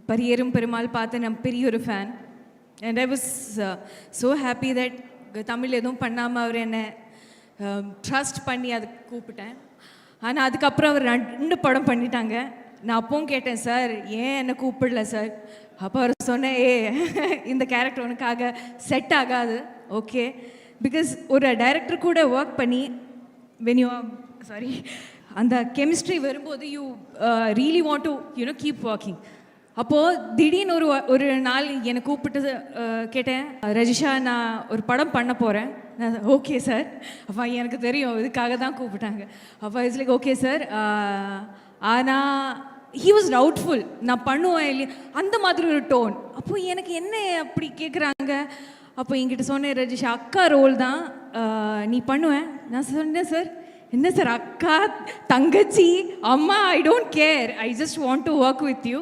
பரியேறும் பெருமாள் பார்த்து நான் பெரிய ஒரு fan. And I was so happy that Tamil எதுவும் பண்ணாமல் அவர் என்னை ட்ரஸ்ட் பண்ணி அதுக்கு கூப்பிட்டேன். ஆனால் அதுக்கப்புறம் அவர் 2 படம் பண்ணிட்டாங்க. நான் அப்பவும் கேட்டேன், சார் ஏன் என்னை கூப்பிடல சார்? அப்போ அவர் சொன்னேன், இந்த கேரக்டர் உனக்காக செட் ஆகாது. ஓகே, பிகாஸ் ஒரு டைரக்டர் கூட ஒர்க் பண்ணி சாரி அந்த கெமிஸ்ட்ரி வரும்போது you really want to keep working. அப்போது திடீர்னு ஒரு நாள் என்னை கூப்பிட்டு கேட்டேன், ரஜிஷா நான் ஒரு படம் பண்ண போகிறேன். நான் ஓகே சார், அப்போ எனக்கு தெரியும் இதுக்காக தான் கூப்பிட்டாங்க. அப்போ இட்ஸ் லைக் ஓகே சார். ஆனால் ஹி வாஸ் டவுட்ஃபுல், நான் பண்ணுவேன் இல்லையா அந்த மாதிரி ஒரு டோன். அப்போது எனக்கு என்ன அப்படி கேட்குறாங்க. அப்போ என்கிட்ட சொன்னேன், ரஜிஷா அக்கா ரோல் தான் நீ பண்ணுவேன். நான் சொன்னேன், சார் என்ன சார் அக்கா தங்கச்சி அம்மா I don't care, I just want to work with you.